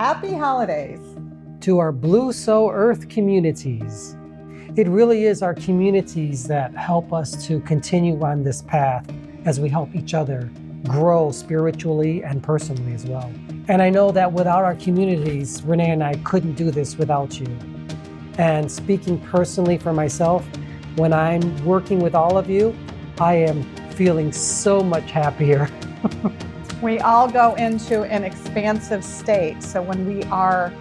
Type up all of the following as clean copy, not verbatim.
Happy holidays. To our Blue So Earth communities. It really is our communities that help us to continue on this path as we help each other grow spiritually and personally as well. And I know that without our communities, Renee and I couldn't do this without you. And speaking personally for myself, when I'm working with all of you, I am feeling so much happier. We all go into an expansive state. So when we are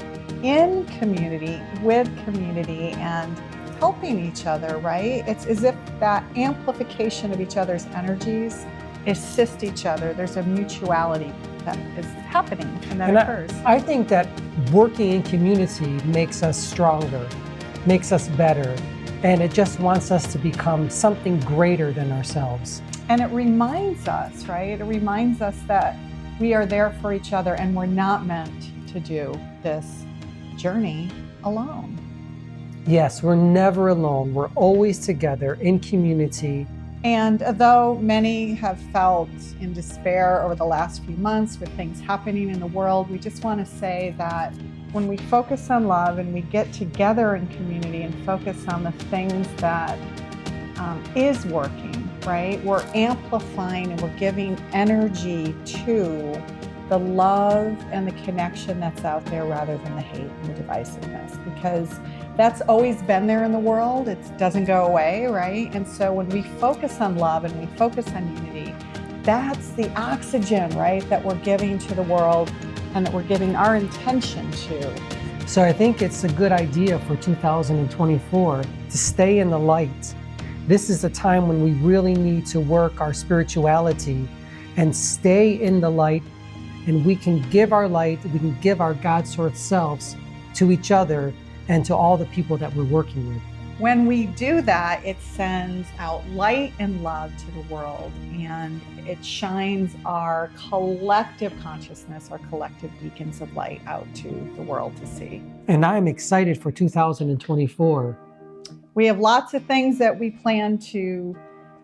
in community, with community, and helping each other, right? It's as if that amplification of each other's energies assist each other. There's a mutuality that is happening and that occurs. I think that working in community makes us stronger, makes us better, and it just wants us to become something greater than ourselves. And it reminds us, right? It reminds us that we are there for each other and we're not meant to do this journey alone. Yes, we're never alone. We're always together in community. And though many have felt in despair over the last few months with things happening in the world, we just want to say that when we focus on love and we get together in community and focus on the things that is working, right? We're amplifying and we're giving energy to the love and the connection that's out there rather than the hate and the divisiveness, because that's always been there in the world. It doesn't go away, right? And so when we focus on love and we focus on unity, that's the oxygen, right, that we're giving to the world and that we're giving our intention to. So I think it's a good idea for 2024 to stay in the light. This is a time when we really need to work our spirituality and stay in the light, and we can give our light, we can give our God source selves to each other and to all the people that we're working with. When we do that, it sends out light and love to the world, and it shines our collective consciousness, our collective beacons of light out to the world to see. And I'm excited for 2024. We have lots of things that we plan to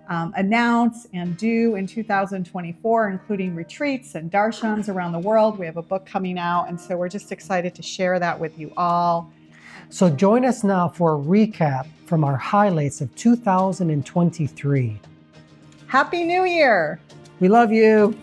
announce and do in 2024, including retreats and darshans around the world. We have a book coming out, and so we're just excited to share that with you all. So join us now for a recap from our highlights of 2023. Happy New Year! We love you.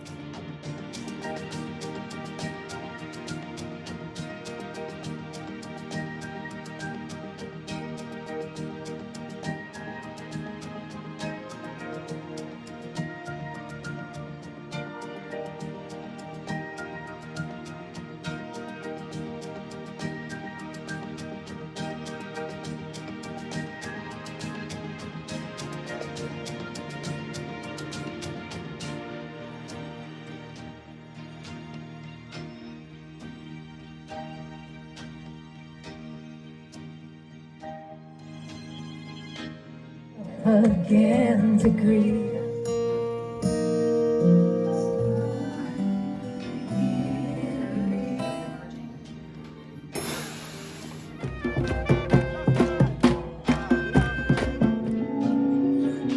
Again to grieve.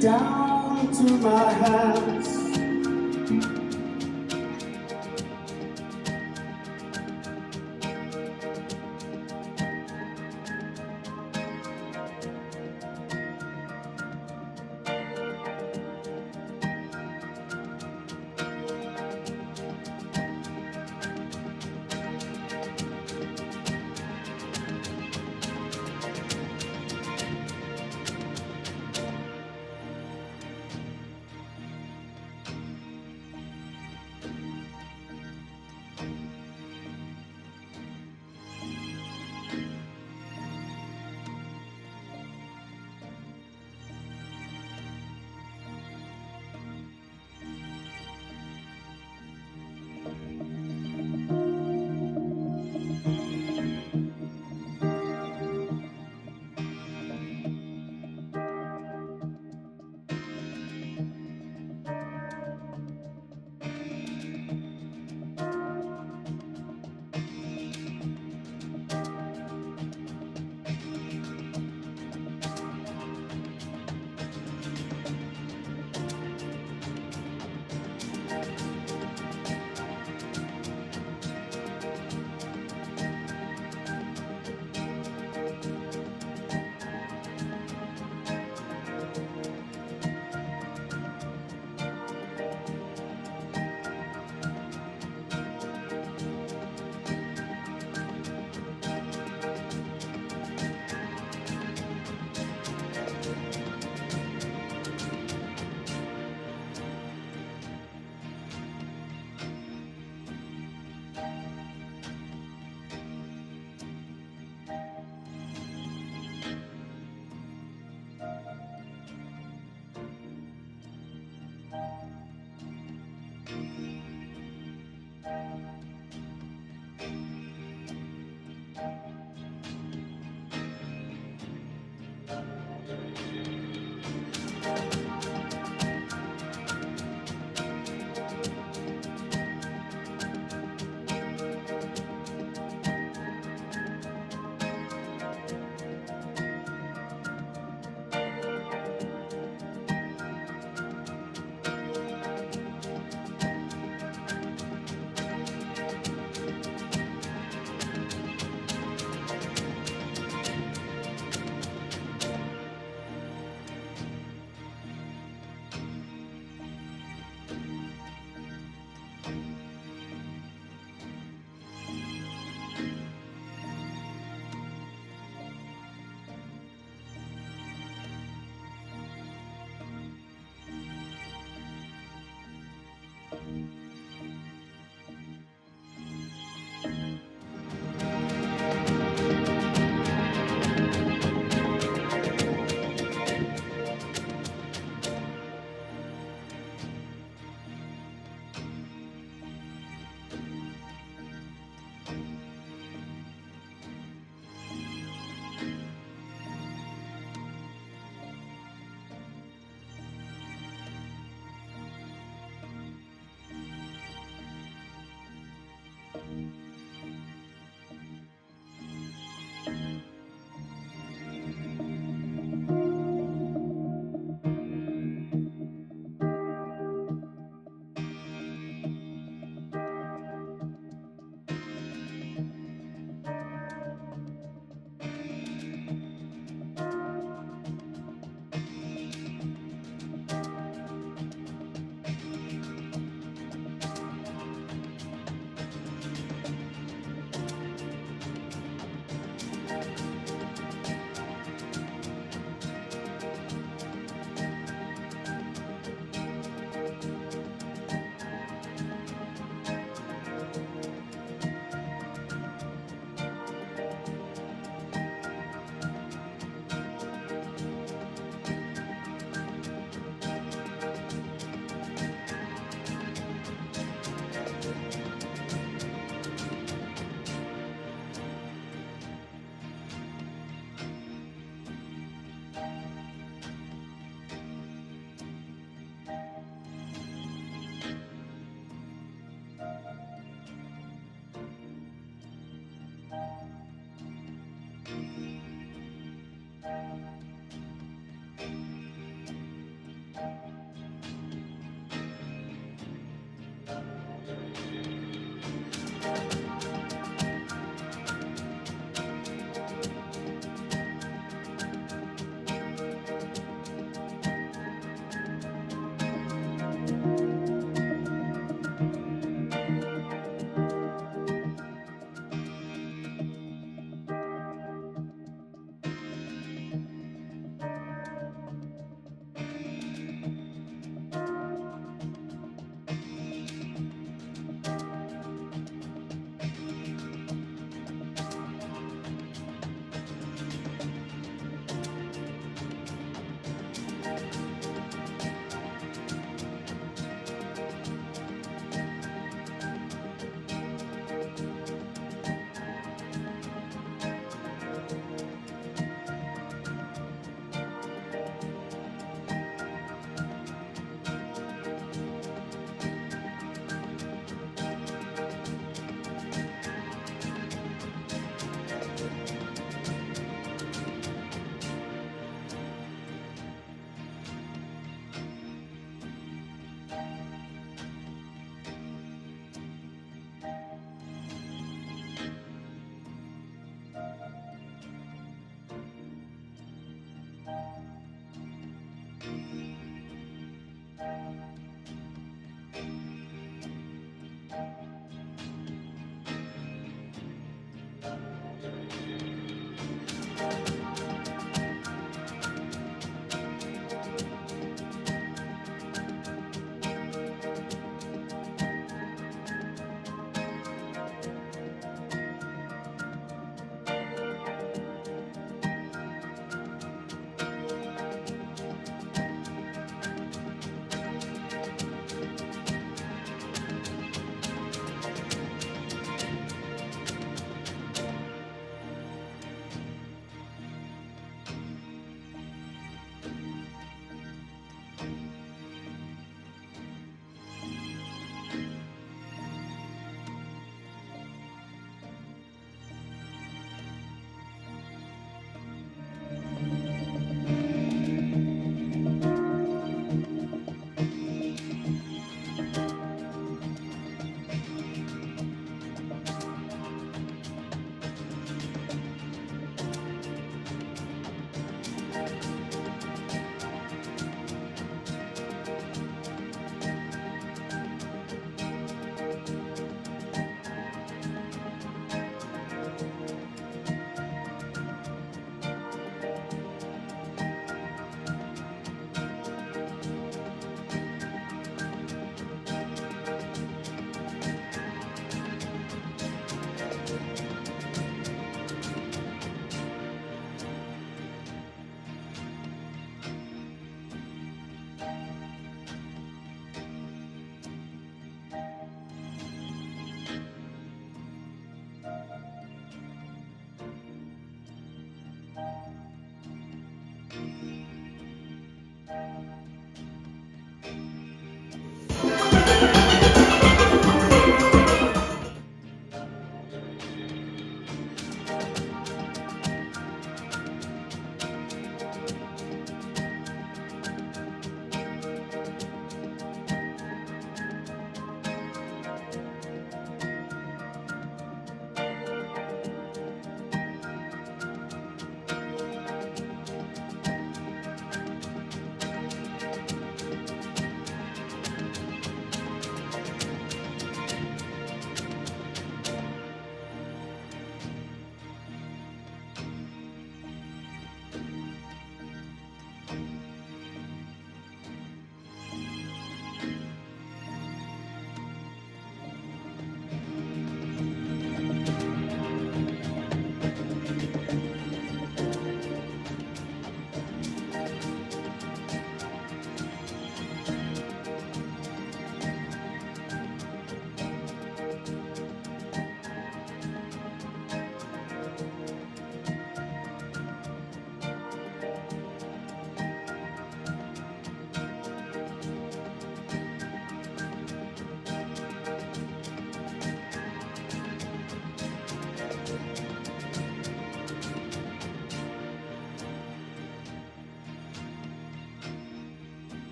Down to my hands.